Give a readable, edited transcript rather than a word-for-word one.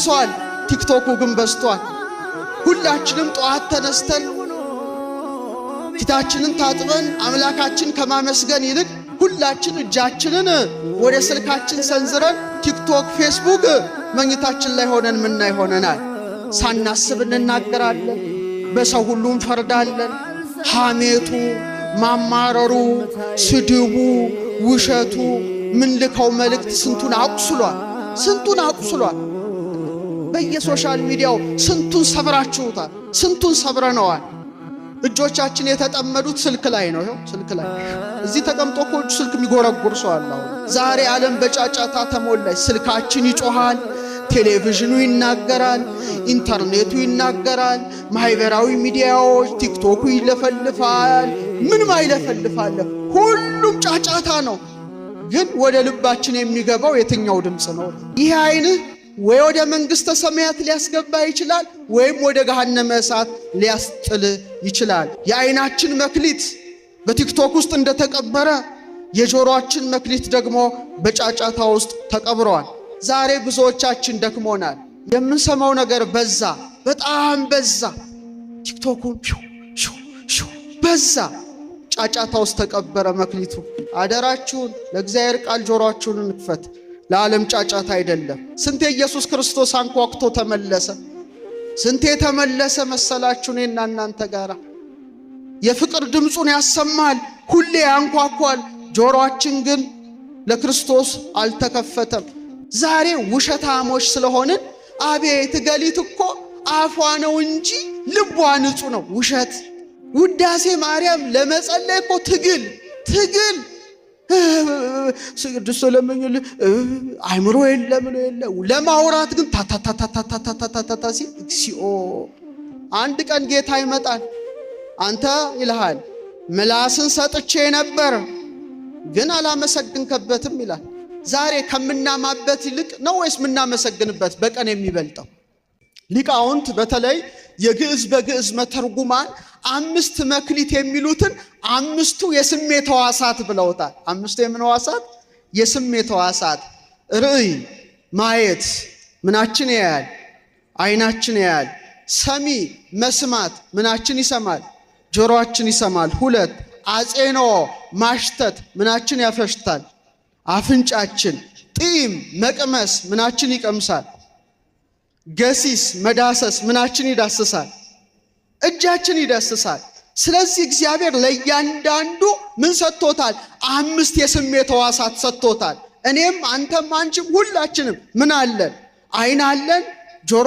አንሷል፣ ቲክቶኩ ግን በዝቷል። ሁላችንም ጠዋት ተነስተን ፊታችንን ታጥበን አምላካችን ከማመስገን ይልቅ ሁላችን እጃችንን ወደ ስልካችን ሰንዝረን ቲክቶክ፣ ፌስቡክ መኝታችን ላይ ሆነን ምናይ ሆነናል። ሳናስብ እንናገራለን፣ በሰው ሁሉ እንፈርዳለን። ሐሜቱ፣ ማማረሩ፣ ስድቡ፣ ውሸቱ ምንልከው መልእክት ስንቱን አቁስሏል። በየሶሻል ሚዲያው ስንቱን ሰብራችሁታል፣ ስንቱን ሰብረነዋል። እጆቻችን የተጠመዱት ስልክ ላይ ነው። ስልክ ላይ እዚህ ተቀምጦ እኮ ስልክ የሚጎረጉር ሰው አለ። ዛሬ ዓለም በጫጫታ ተሞላች። ስልካችን ይጮሃል፣ ቴሌቪዥኑ ይናገራል፣ ኢንተርኔቱ ይናገራል፣ ማህበራዊ ሚዲያዎች ቲክቶኩ ይለፈልፋል። ምንም አይለፈልፋል፣ ሁሉም ጫጫታ ነው። ግን ወደ ልባችን የሚገባው የትኛው ድምጽ ነው? ይህ አይንህ ወይ ወደ መንግስተ ሰማያት ሊያስገባ ይችላል፣ ወይም ወደ ገሃነመ እሳት ሊያስጥል ይችላል። የአይናችን መክሊት በቲክቶክ ውስጥ እንደተቀበረ የጆሮአችን መክሊት ደግሞ በጫጫታ ውስጥ ተቀብሯል። ዛሬ ብዙዎቻችን ደክሞናል። የምንሰማው ነገር በዛ፣ በጣም በዛ። ቲክቶኩ በዛ፣ ጫጫታ ውስጥ ተቀበረ መክሊቱ። አደራችሁን ለእግዚአብሔር ቃል ጆሮአችሁን እንክፈት። ለዓለም ጫጫታ አይደለም። ስንቴ ኢየሱስ ክርስቶስ አንኳኩቶ ተመለሰ? ስንቴ ተመለሰ መሰላችሁ? እኔና እናንተ ጋራ የፍቅር ድምፁን ያሰማል፣ ሁሌ ያንኳኳል። ጆሮአችን ግን ለክርስቶስ አልተከፈተም። ዛሬ ውሸታሞች ስለሆንን አቤት ገሊት እኮ አፏ ነው እንጂ ልቧ ንጹህ ነው። ውሸት። ውዳሴ ማርያም ለመጸለይ እኮ ትግል ስግድስ ለምኝል አይምሮ የለም ለማውራት ግን ታታታታታታታታ ሲል እግዚኦ። አንድ ቀን ጌታ ይመጣል። አንተ ይልሃል ምላስን ሰጥቼ ነበር ግን አላመሰግንከበትም ይላል። ዛሬ ከምናማበት ይልቅ ነው ወይስ ምናመሰግንበት በቀን የሚበልጠው? ሊቃውንት በተለይ የግዕዝ በግዕዝ መተርጉማን 5 መክሊት የሚሉትን 5ቱ የስሜት ሕዋሳት ብለውታል። 5ቱ የምን ሕዋሳት? የስሜት ሕዋሳት። ርዕይ ማየት ምናችን ያያል? አይናችን ያያል። ሰሚ መስማት ምናችን ይሰማል? ጆሮአችን ይሰማል። 2 አጼኖ ማሽተት ምናችን ያፈሽታል? አፍንጫችን። ጢም መቅመስ ምናችን ይቀምሳል? ገሲስ መዳሰስ ምናችን ይዳስሳል? እጃችን ይዳስሳል። ስለዚህ እግዚአብሔር ለእያንዳንዱ ምን ሰጥቶታል? 5 የስሜት ሕዋሳት ሰጥቶታል። እኔም አንተም አንቺም ሁላችንም ምን አለን? አይን አለን፣ ጆሮ